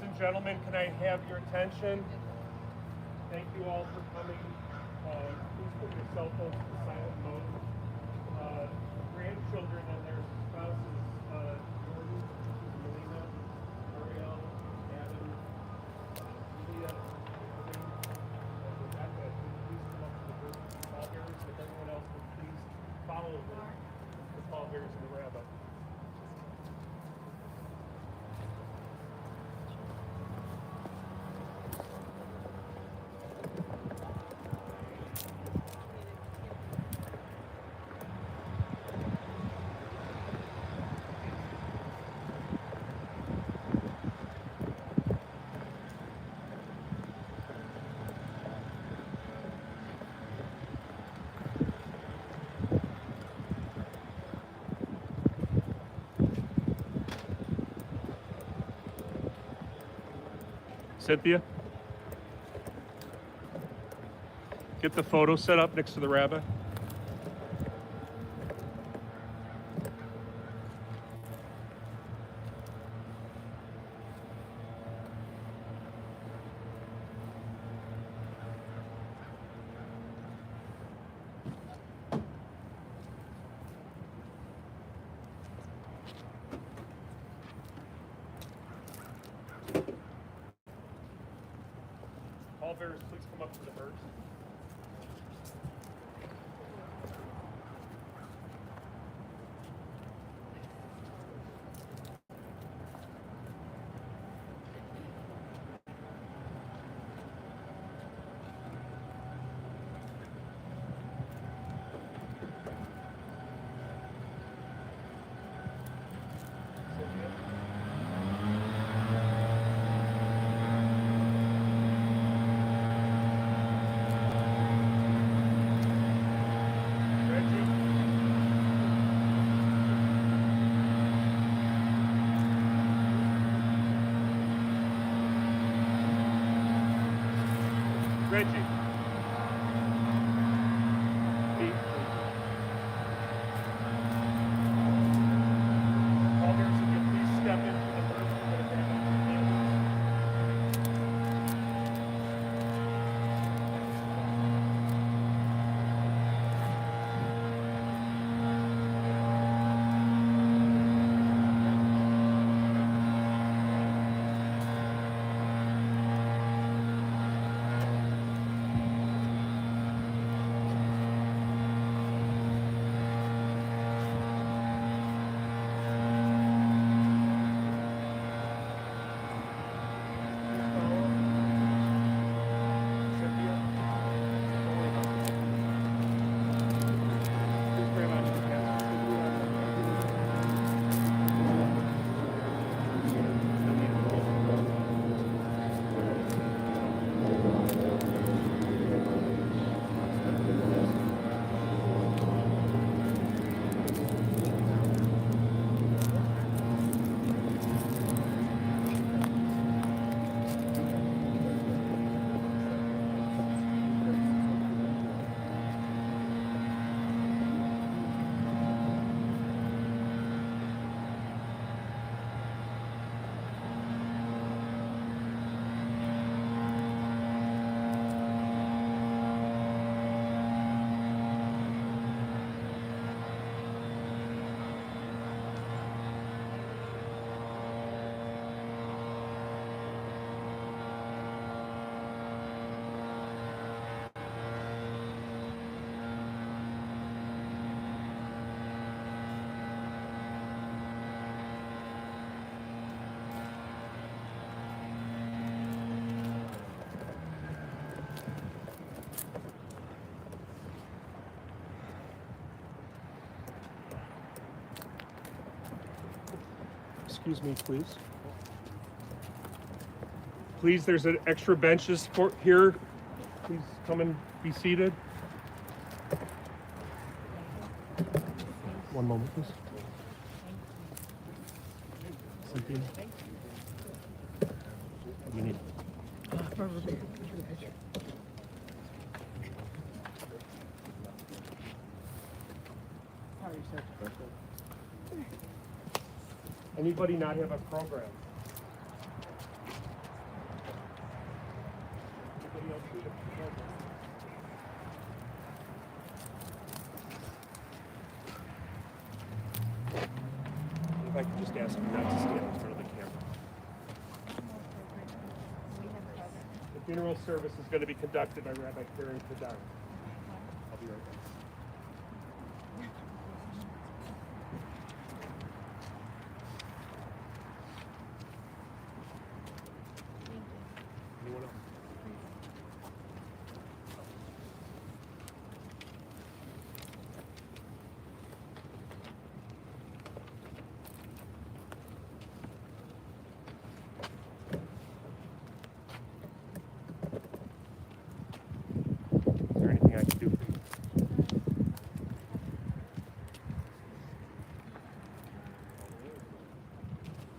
and gentlemen, can I have your attention? Thank you all for coming. Please put your cell phones to silent mode. Grandchildren and their spouses, Jordan, Melina, Ariel, Adam, Julia, and Rebecca. Please come up to the group pallbearers. If everyone else would please follow the pallbearers and the rabbi. Cynthia, get the photo set up next to the rabbi. Pallbearers, please come up to the hearse. Reggie. Pete. Pallbearers, if you please step into the hearse, we're going to have your families. Excuse me, please. Please, there's an extra benches for here. Please come and be seated. One moment, please. Cynthia. What do you need? Anybody not have a program? just ask you not to stand in front of the camera. The funeral service is going to be conducted by Rabbi Karen Kadar. I'll be right back. Anyone else? Is there anything I can do for you?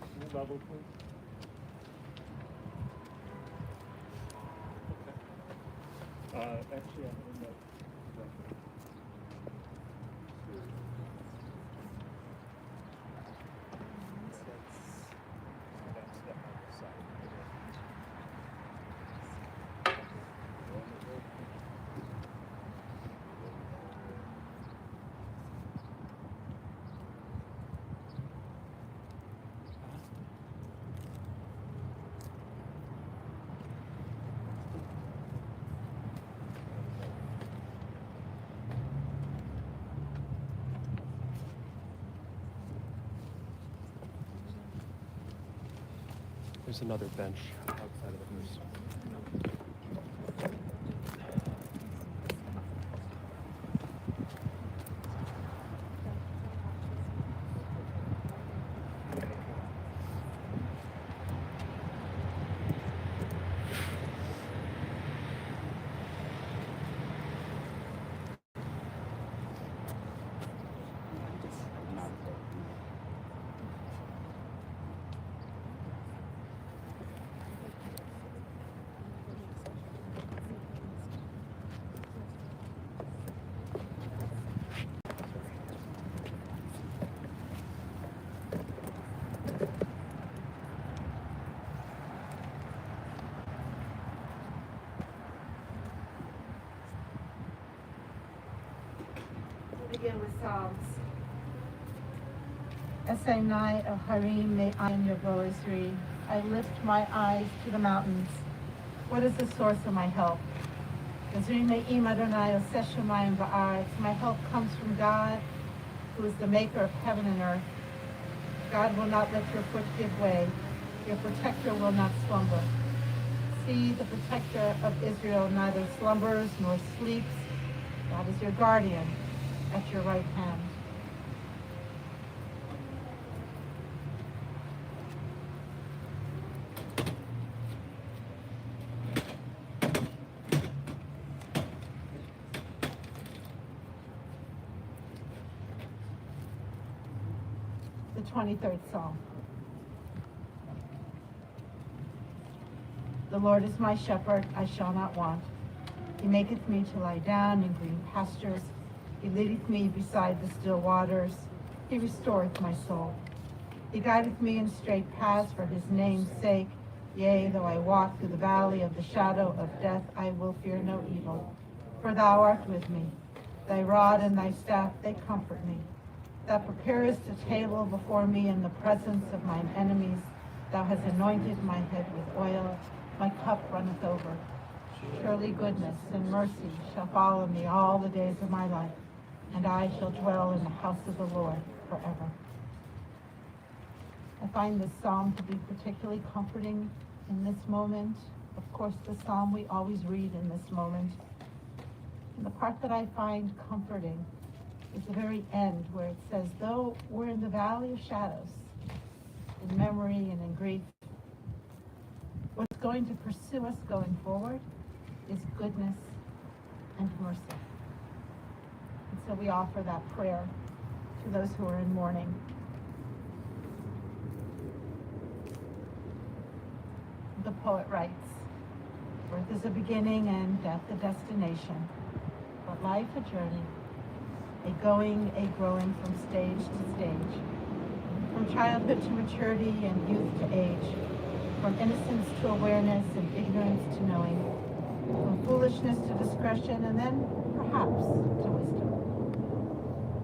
Can you level, please? Actually, I don't know. That's the side. There's another bench outside of the house. Begin with Psalms. Essay 9 of Harim Me'ayin Yavo Ezri. I lift my eyes to the mountains. What is the source of my help? Ezri Me'im Adonai Oseh Shamayim Va'aretz. My help comes from God, who is the maker of heaven and earth. God will not let your foot give way. Your protector will not slumber. See, the protector of Israel neither slumbers nor sleeps. God is your guardian at your right hand. The 23rd Psalm. The Lord is my shepherd, I shall not want. He maketh me to lie down in green pastures. He leadeth me beside the still waters. He restoreth my soul. He guideth me in straight paths for his name's sake. Yea, though I walk through the valley of the shadow of death, I will fear no evil. For thou art with me. Thy rod and thy staff, they comfort me. Thou preparest a table before me in the presence of mine enemies. Thou hast anointed my head with oil. My cup runneth over. Surely goodness and mercy shall follow me all the days of my life, and I shall dwell in the house of the Lord forever. I find this psalm to be particularly comforting in this moment. Of course, the psalm we always read in this moment. And the part that I find comforting is the very end, where it says, though we're in the valley of shadows, in memory and in grief, what's going to pursue us going forward is goodness and mercy. And so we offer that prayer to those who are in mourning. The poet writes, birth is a beginning and death a destination, but life a journey, a going, a growing from stage to stage, from childhood to maturity and youth to age, from innocence to awareness and ignorance to knowing, from foolishness to discretion, and then perhaps to wisdom.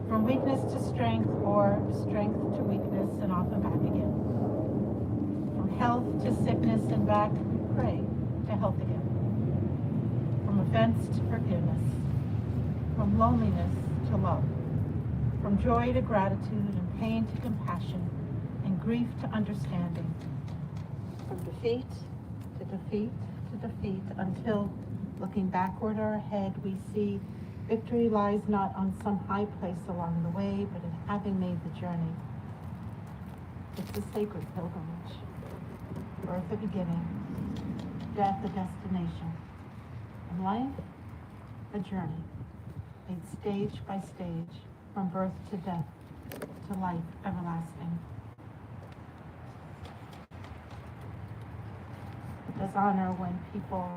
from weakness to strength or strength to weakness and often back again. From health to sickness and back, pray to health again. From offense to forgiveness. From loneliness to love. From joy to gratitude and pain to compassion and grief to understanding. From defeat to defeat to defeat until, looking backward or ahead, we see victory lies not on some high place along the way, but in having made the journey. It's a sacred pilgrimage. Birth a beginning, death a destination, and life a journey, made stage by stage, from birth to death, to life everlasting. It does honor when people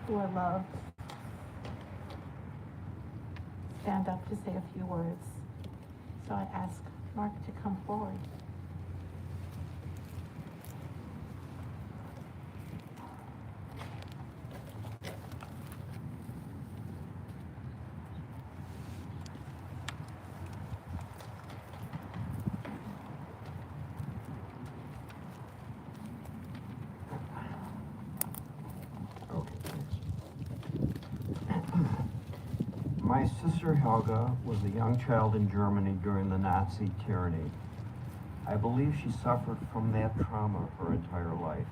who are loved stand up to say a few words. So I ask Mark to come forward. My sister Helga was a young child in Germany during the Nazi tyranny. I believe she suffered from that trauma her entire life.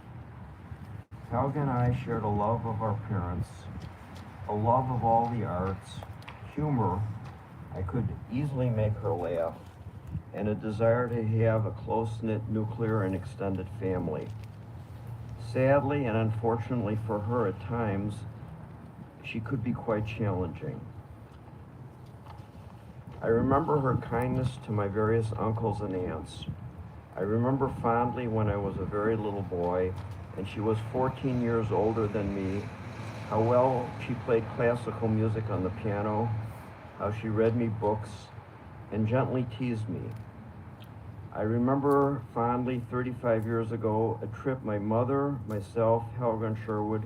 Helga and I shared a love of our parents, a love of all the arts, humor, I could easily make her laugh, and a desire to have a close-knit nuclear and extended family. Sadly and unfortunately for her at times, she could be quite challenging. I remember her kindness to my various uncles and aunts. I remember fondly when I was a very little boy and she was 14 years older than me, how well she played classical music on the piano, how she read me books and gently teased me. I remember fondly 35 years ago a trip my mother, myself, Helga and Sherwood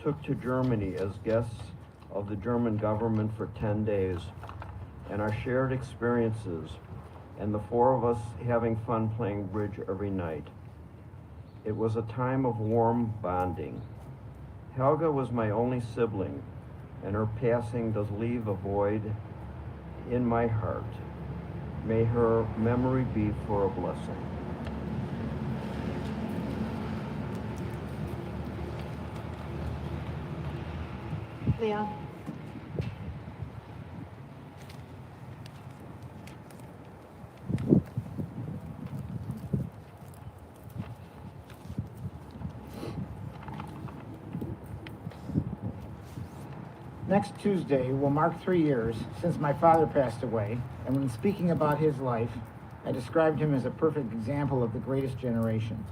took to Germany as guests of the German government for 10 days. And our shared experiences, and the four of us having fun playing bridge every night. It was a time of warm bonding. Helga was my only sibling, and her passing does leave a void in my heart. May her memory be for a blessing. Leon. Next Tuesday will mark 3 years since my father passed away, and when speaking about his life, I described him as a perfect example of the greatest generation.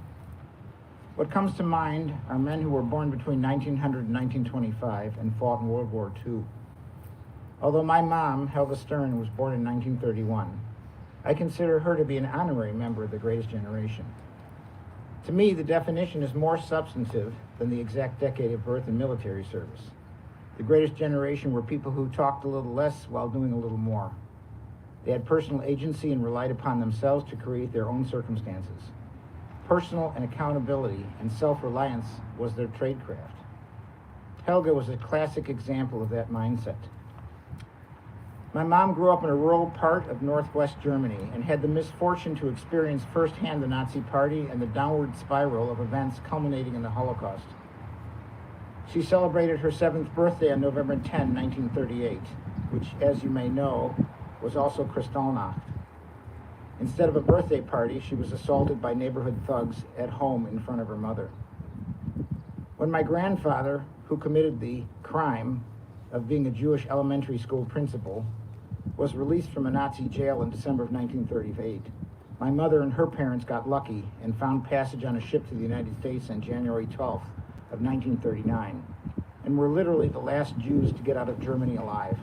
What comes to mind are men who were born between 1900 and 1925 and fought in World War II. Although my mom, Helga Stern, was born in 1931, I consider her to be an honorary member of the greatest generation. To me, the definition is more substantive than the exact decade of birth and military service. The greatest generation were people who talked a little less while doing a little more. They had personal agency and relied upon themselves to create their own circumstances. Personal and accountability and self-reliance was their tradecraft. Helga was a classic example of that mindset. My mom grew up in a rural part of northwest Germany and had the misfortune to experience firsthand the Nazi Party and the downward spiral of events culminating in the Holocaust. She celebrated her 7th birthday on November 10, 1938, which, as you may know, was also Kristallnacht. Instead of a birthday party, she was assaulted by neighborhood thugs at home in front of her mother. When my grandfather, who committed the crime of being a Jewish elementary school principal, was released from a Nazi jail in December of 1938, my mother and her parents got lucky and found passage on a ship to the United States on January 12th of 1939, and were literally the last Jews to get out of Germany alive.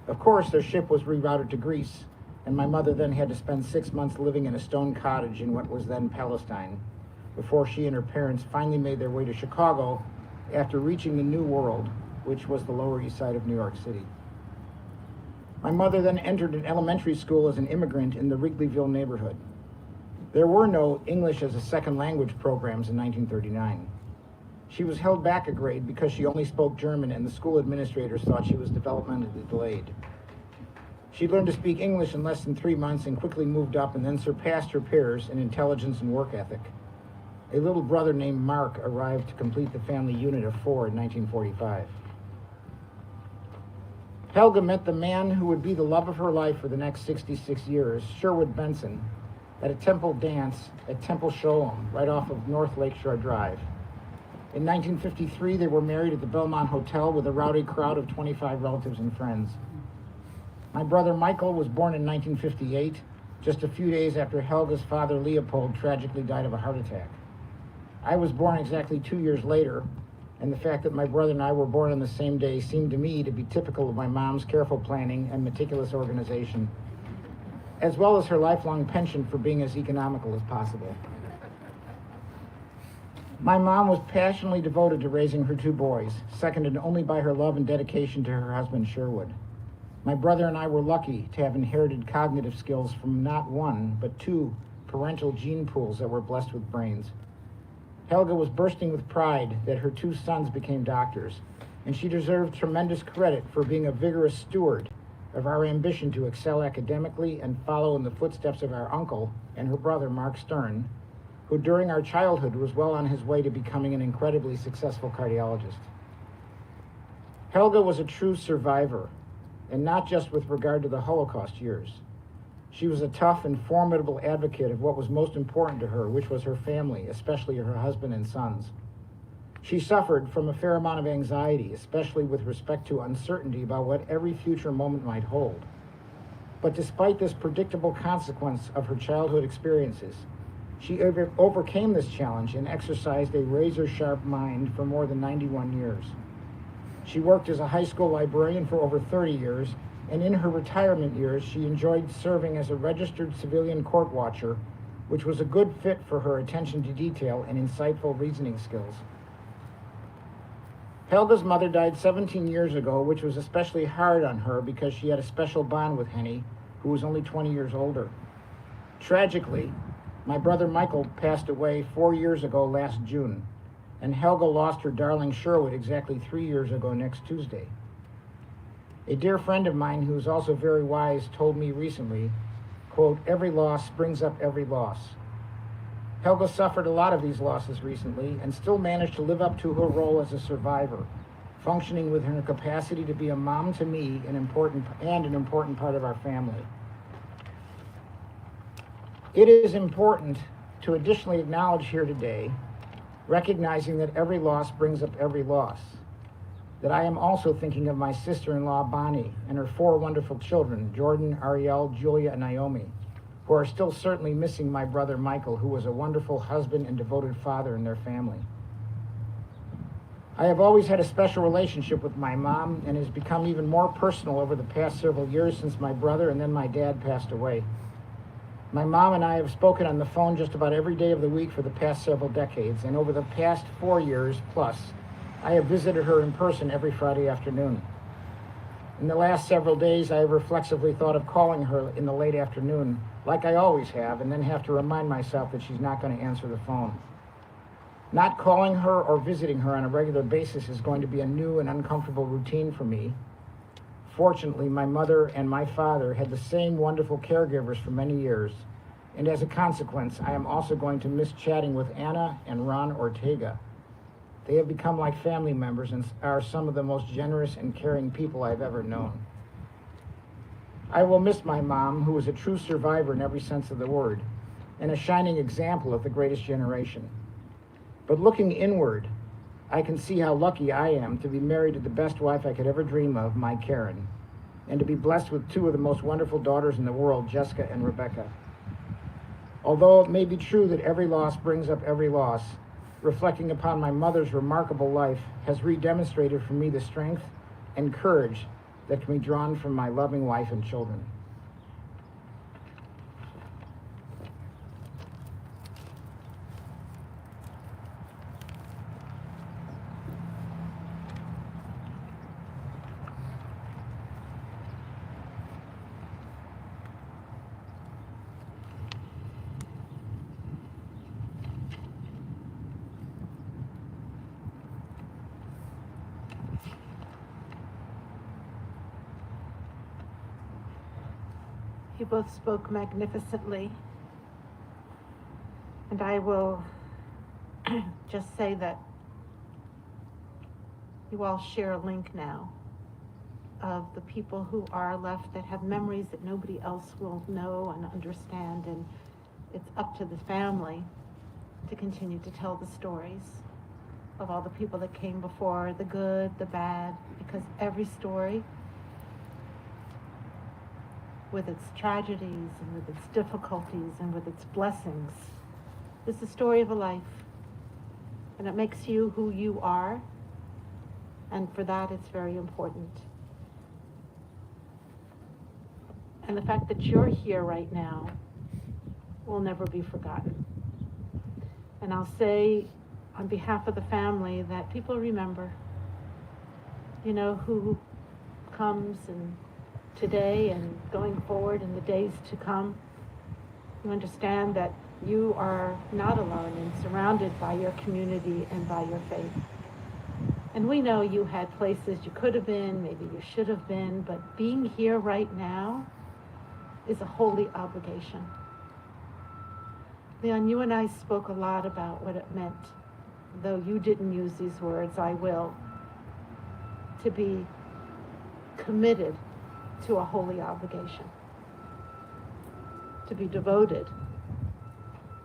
Of course, their ship was rerouted to Greece, and my mother then had to spend 6 months living in a stone cottage in what was then Palestine, before she and her parents finally made their way to Chicago after reaching the New World, which was the Lower East Side of New York City. My mother then entered an elementary school as an immigrant in the Wrigleyville neighborhood. There were no English as a second language programs in 1939. She was held back a grade because she only spoke German, and the school administrators thought she was developmentally delayed. She learned to speak English in less than 3 months and quickly moved up and then surpassed her peers in intelligence and work ethic. A little brother named Mark arrived to complete the family unit of 4 in 1945. Helga met the man who would be the love of her life for the next 66 years, Sherwood Benson, at a temple dance at Temple Sholem, right off of North Lakeshore Drive. In 1953, they were married at the Belmont Hotel with a rowdy crowd of 25 relatives and friends. My brother Michael was born in 1958, just a few days after Helga's father Leopold tragically died of a heart attack. I was born exactly 2 years later, and the fact that my brother and I were born on the same day seemed to me to be typical of my mom's careful planning and meticulous organization, as well as her lifelong penchant for being as economical as possible. My mom was passionately devoted to raising her 2 boys, seconded only by her love and dedication to her husband Sherwood. My brother and I were lucky to have inherited cognitive skills from not 1, but 2 parental gene pools that were blessed with brains. Helga was bursting with pride that her 2 sons became doctors, and she deserved tremendous credit for being a vigorous steward of our ambition to excel academically and follow in the footsteps of our uncle and her brother, Mark Stern, who during our childhood was well on his way to becoming an incredibly successful cardiologist. Helga was a true survivor, and not just with regard to the Holocaust years. She was a tough and formidable advocate of what was most important to her, which was her family, especially her husband and sons. She suffered from a fair amount of anxiety, especially with respect to uncertainty about what every future moment might hold. But despite this predictable consequence of her childhood experiences, she overcame this challenge and exercised a razor-sharp mind for more than 91 years. She worked as a high school librarian for over 30 years, and in her retirement years, she enjoyed serving as a registered civilian court watcher, which was a good fit for her attention to detail and insightful reasoning skills. Helga's mother died 17 years ago, which was especially hard on her because she had a special bond with Henny, who was only 20 years older. Tragically, my brother Michael passed away 4 years ago last June, and Helga lost her darling Sherwood exactly 3 years ago next Tuesday. A dear friend of mine who is also very wise told me recently, quote, "Every loss brings up every loss." Helga suffered a lot of these losses recently and still managed to live up to her role as a survivor, functioning with her capacity to be a mom to me, an important part of our family. It is important to additionally acknowledge here today, recognizing that every loss brings up every loss, that I am also thinking of my sister-in-law Bonnie and her 4 wonderful children, Jordan, Ariel, Julia, and Naomi, who are still certainly missing my brother Michael, who was a wonderful husband and devoted father in their family. I have always had a special relationship with my mom, and it has become even more personal over the past several years since my brother and then my dad passed away. My mom and I have spoken on the phone just about every day of the week for the past several decades, and over the past 4 years plus, I have visited her in person every Friday afternoon. In the last several days, I have reflexively thought of calling her in the late afternoon, like I always have, and then have to remind myself that she's not going to answer the phone. Not calling her or visiting her on a regular basis is going to be a new and uncomfortable routine for me. Fortunately, my mother and my father had the same wonderful caregivers for many years, and as a consequence, I am also going to miss chatting with Anna and Ron Ortega. They have become like family members and are some of the most generous and caring people I've ever known. I will miss my mom, who was a true survivor in every sense of the word, and a shining example of the greatest generation. But looking inward, I can see how lucky I am to be married to the best wife I could ever dream of, my Karen, and to be blessed with 2 of the most wonderful daughters in the world, Jessica and Rebecca. Although it may be true that every loss brings up every loss, reflecting upon my mother's remarkable life has redemonstrated for me the strength and courage that can be drawn from my loving wife and children. You both spoke magnificently. And I will just say that you all share a link now of the people who are left that have memories that nobody else will know and understand. And it's up to the family to continue to tell the stories of all the people that came before, the good, the bad, because every story, with its tragedies and with its difficulties and with its blessings, is the story of a life. And it makes you who you are, and for that it's very important. And the fact that you're here right now will never be forgotten. And I'll say on behalf of the family that people remember, you know, who comes, and today and going forward in the days to come, you understand that you are not alone and surrounded by your community and by your faith. And we know you had places you could have been, maybe you should have been, but being here right now is a holy obligation. Leon, you and I spoke a lot about what it meant, though you didn't use these words, I will, to be committed to a holy obligation, to be devoted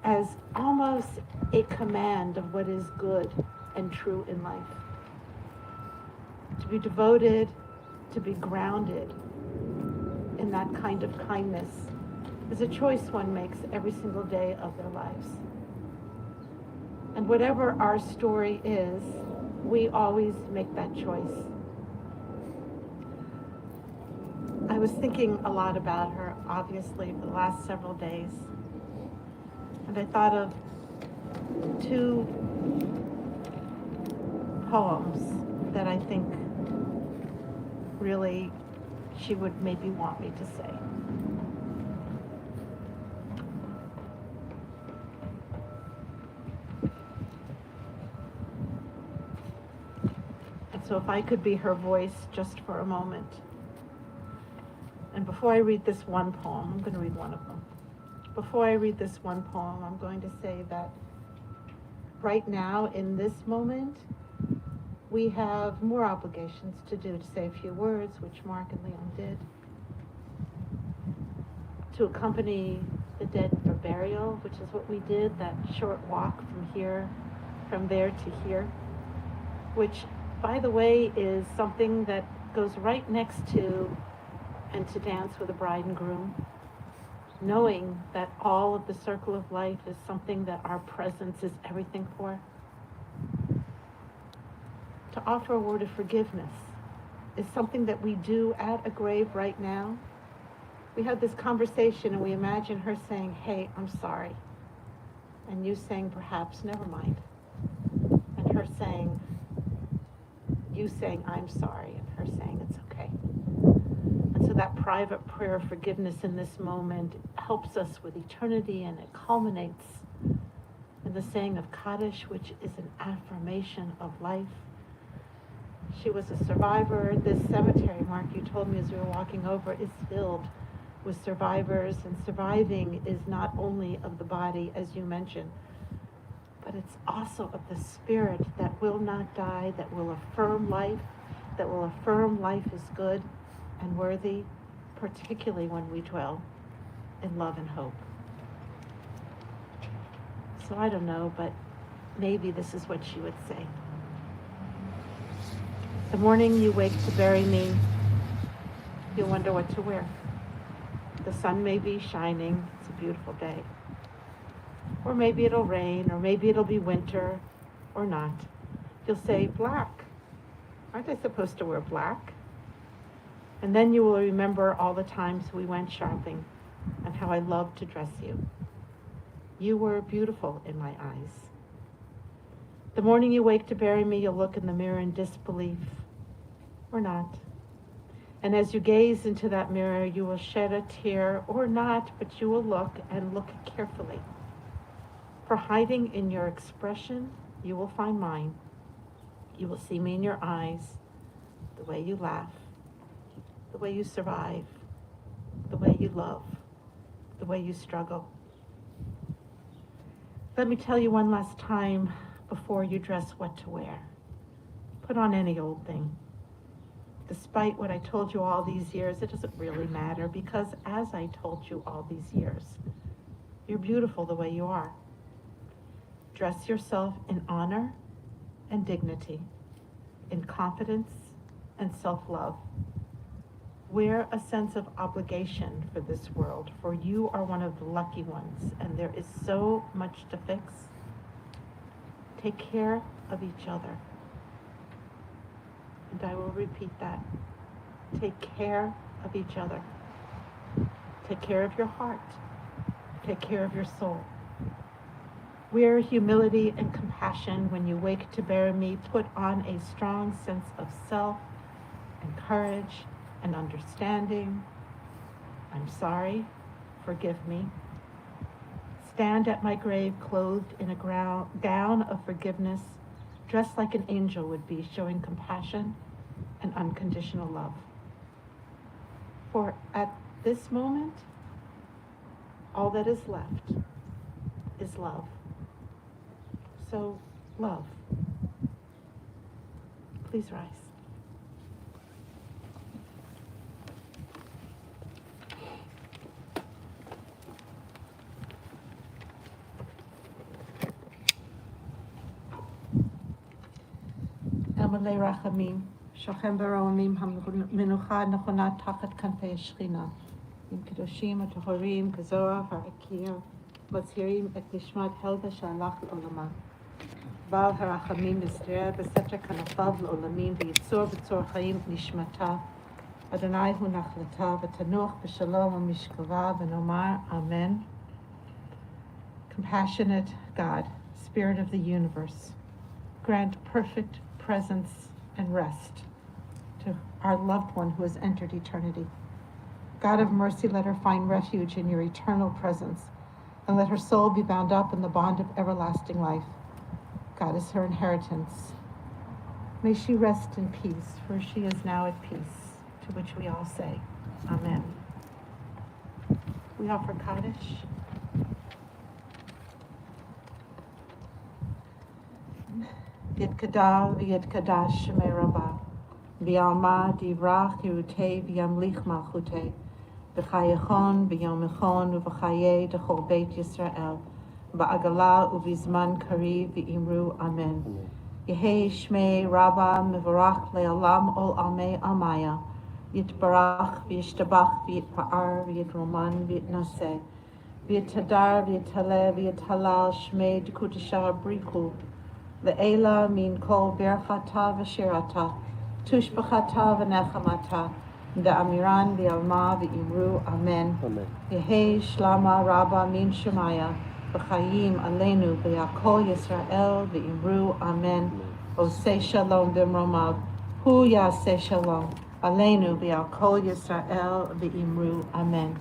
as almost a command of what is good and true in life. To be devoted, to be grounded in that kind of kindness is a choice one makes every single day of their lives. And whatever our story is, we always make that choice. I was thinking a lot about her, obviously, for the last several days. And I thought of two poems that I think really she would maybe want me to say. And so if I could be her voice just for a moment. And before I read this one poem, I'm going to read one of them. Before I read this one poem, I'm going to say that right now, in this moment, we have more obligations to do, to say a few words, which Mark and Leon did, to accompany the dead for burial, which is what we did, that short walk from here, from there to here, which, by the way, is something that goes right next to and to dance with a bride and groom, knowing that all of the circle of life is something that our presence is everything for. To offer a word of forgiveness is something that we do at a grave right now. We had this conversation and we imagine her saying, hey, I'm sorry. And you saying, perhaps, never mind. And her saying, you saying, I'm sorry. And her saying, it's okay. And so that private prayer of forgiveness in this moment helps us with eternity, and it culminates in the saying of Kaddish, which is an affirmation of life. She was a survivor. This cemetery, Mark, you told me as we were walking over, is filled with survivors, and surviving is not only of the body, as you mentioned, but it's also of the spirit that will not die, that will affirm life, that will affirm life is good and worthy, particularly when we dwell in love and hope. So I don't know, but maybe this is what she would say. The morning you wake to bury me, you'll wonder what to wear. The sun may be shining, it's a beautiful day. Or maybe it'll rain, or maybe it'll be winter, or not. You'll say, black. Aren't I supposed to wear black? And then you will remember all the times we went shopping and how I loved to dress you. You were beautiful in my eyes. The morning you wake to bury me, you'll look in the mirror in disbelief, or not. And as you gaze into that mirror, you will shed a tear, or not, but you will look and look carefully. For hiding in your expression, you will find mine. You will see me in your eyes, the way you laugh, the way you survive, the way you love. the way you struggle. Let me tell you one last time before you dress what to wear. Put on any old thing. Despite what I told you all these years, it doesn't really matter, because as I told you all these years, you're beautiful the way you are. Dress yourself in honor and dignity, in confidence and self-love. Wear a sense of obligation for this world, for you are one of the lucky ones, and there is so much to fix. Take care of each other. And I will repeat that. Take care of each other. Take care of your heart. Take care of your soul. Wear humility and compassion when you wake to bury me. Put on a strong sense of self and courage and understanding. I'm sorry. Forgive me. Stand at my grave clothed in a gown of forgiveness, dressed like an angel would be, showing compassion and unconditional love. For at this moment, all that is left is love. So, love. Please rise. Amalei Rachamim, Shochem Baromim, Menucha Nechona Tachat Kanfei Shechina, Im Kedoshim Atohorim, Kazoah Harakia, Mozirim Et Nishmat Helga Shalach Olama. Baal Harachamim Nisrer Beseter Kanafav L'Olamim V'Yitzor B'Tzor Chaim Nishmata Adonai Hu Nachlata V'Tanuch B'Shalom U'Mishkava V'Nomar Amen. Compassionate God, Spirit of the universe, grant perfect presence and rest to our loved one who has entered eternity. God of mercy, let her find refuge in your eternal presence, and let her soul be bound up in the bond of everlasting life. God is her inheritance. May she rest in peace, for she is now at peace, to which we all say, Amen. We offer Kaddish. Yitkadal v'yitkadash shemei Rabbah, v'yalma divrach yirutei v'yamlich malchutei, v'chayechon v'yomechon v'chayei d'chol beit Yisrael, ba'agala u'vizman kariv v'imru Amen. Yehei shmei Rabbah mevorach le'olam ol almei almaya, yitbarach v'yishtabach v'yitpa'ar v'yitroman v'yitnaseh, v'yittadar v'yittaleh v'yithalal shmei d'kudashah brichu, Le'ela min kol berchata v'shirata, tushbachata v'nechamata, da'amiran v'yalma v'imru Amen. Yehei shlama rabba min shemaya, v'chayim aleinu v'yakol Yisrael v'imru Amen. Oseh shalom b'mromav, hu yaseh shalom, aleinu v'yakol Yisrael v'imru Amen.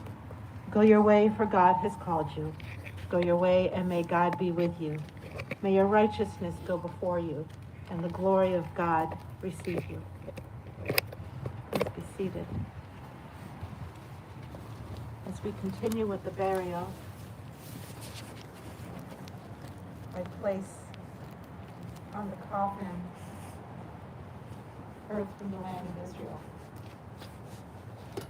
Go your way, for God has called you. Go your way, and may God be with you. May your righteousness go before you, and the glory of God receive you. Please be seated. As we continue with the burial, I place on the coffin earth from the land of Israel.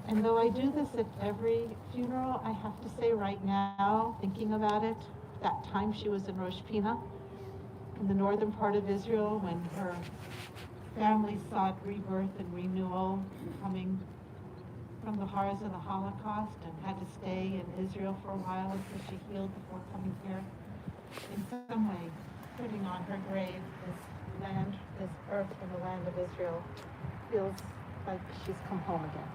And though I do this at every funeral, I have to say right now, thinking about it, that time she was in Rosh Pina, in the northern part of Israel, when her family sought rebirth and renewal, coming from the horrors of the Holocaust, and had to stay in Israel for a while until she healed before coming here. In some way, putting on her grave this land, this earth from the land of Israel, feels like she's come home again.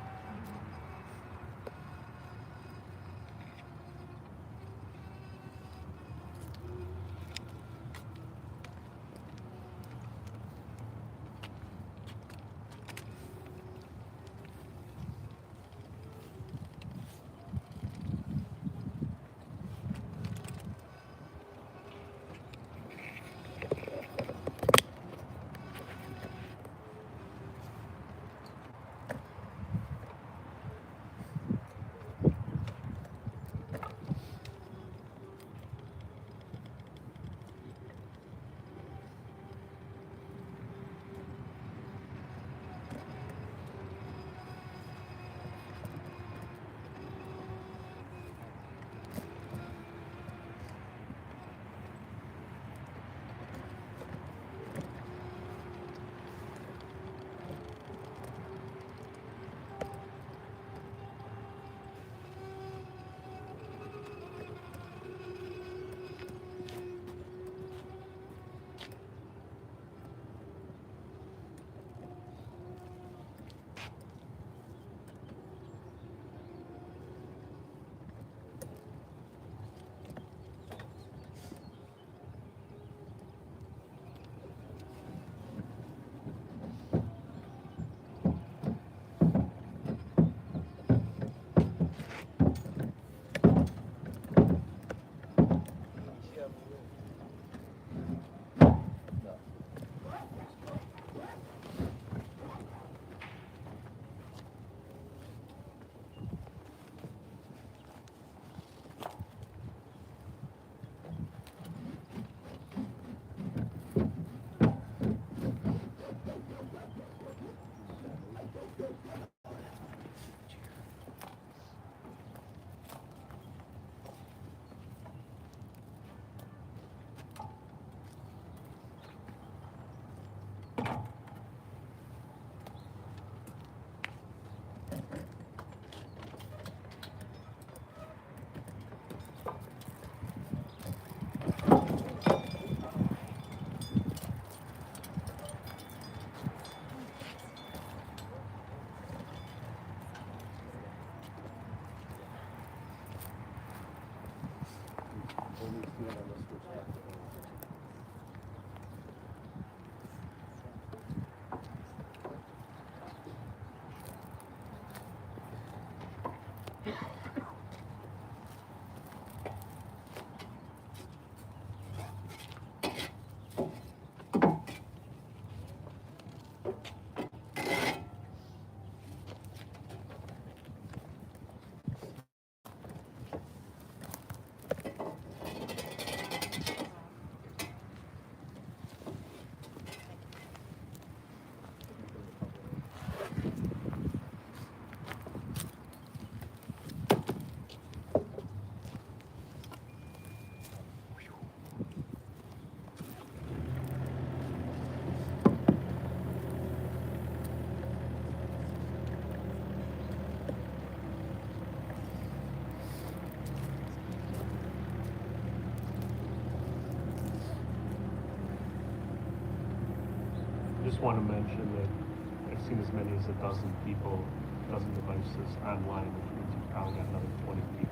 I just want to mention that I've seen as many as a dozen people, dozen devices online, which means you've probably got another 20 people.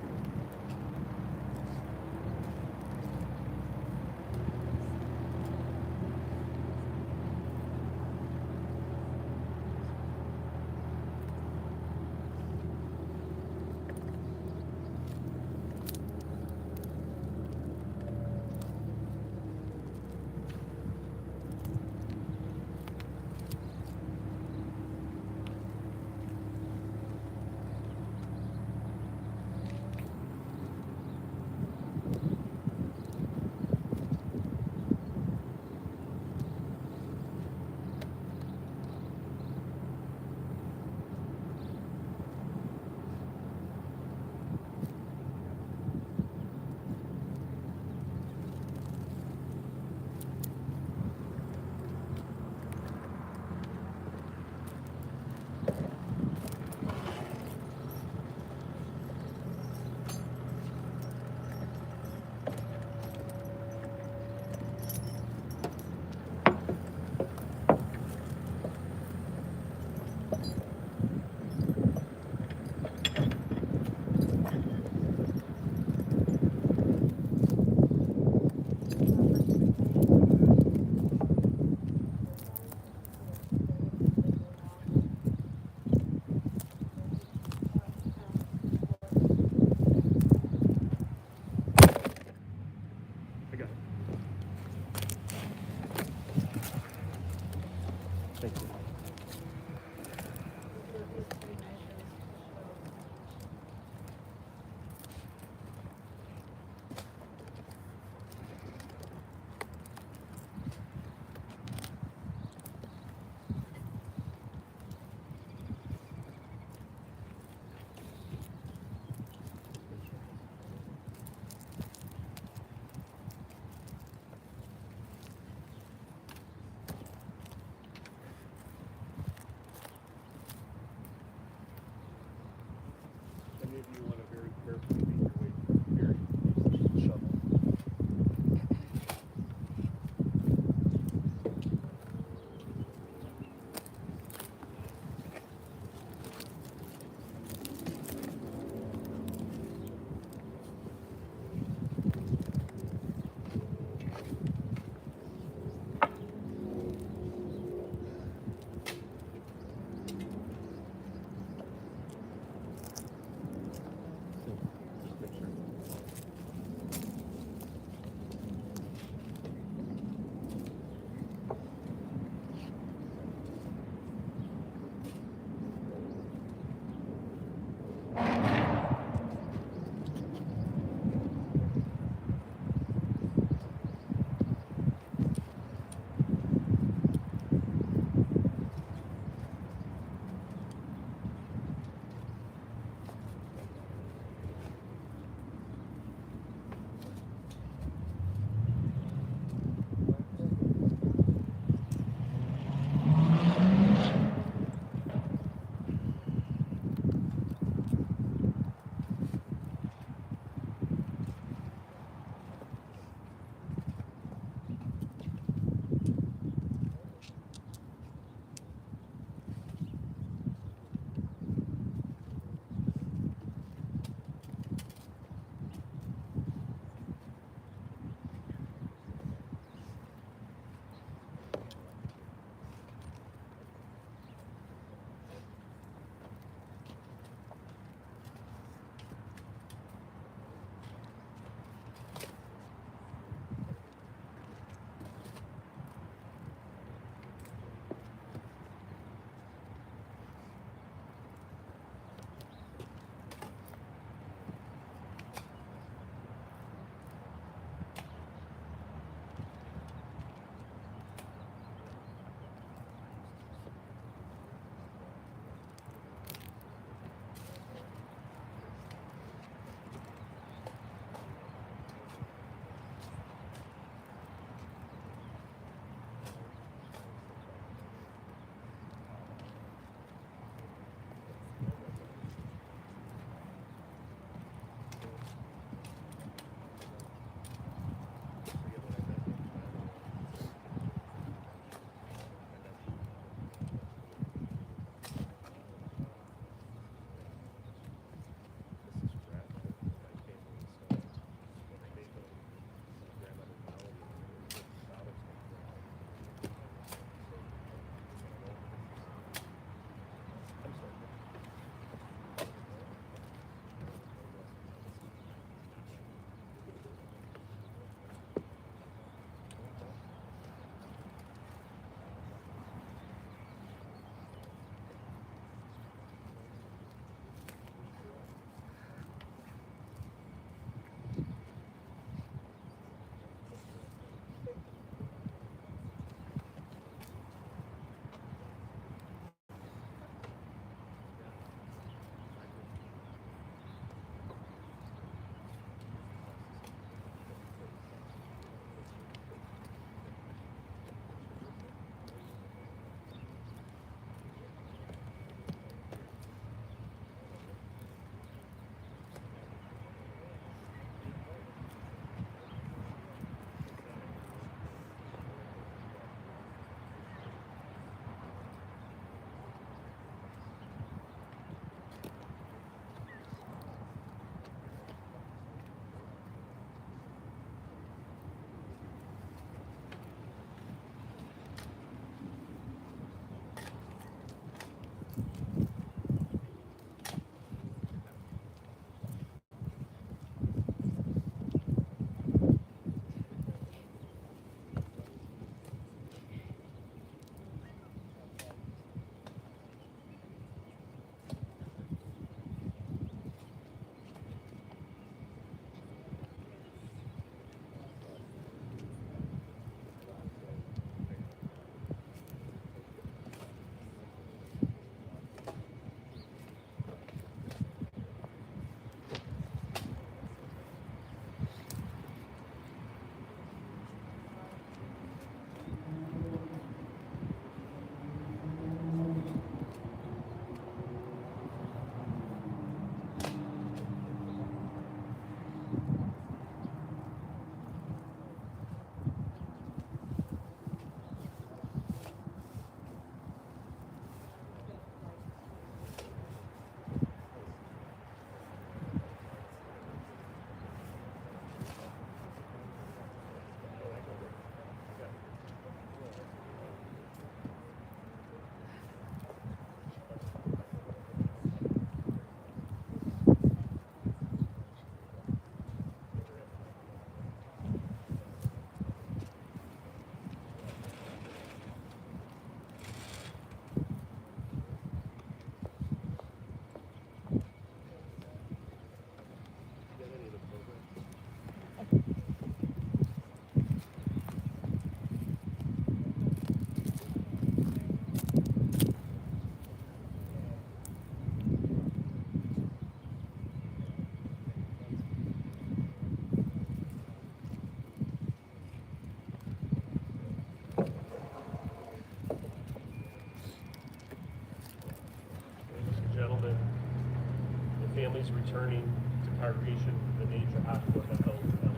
is returning to congregation for the major hospital that held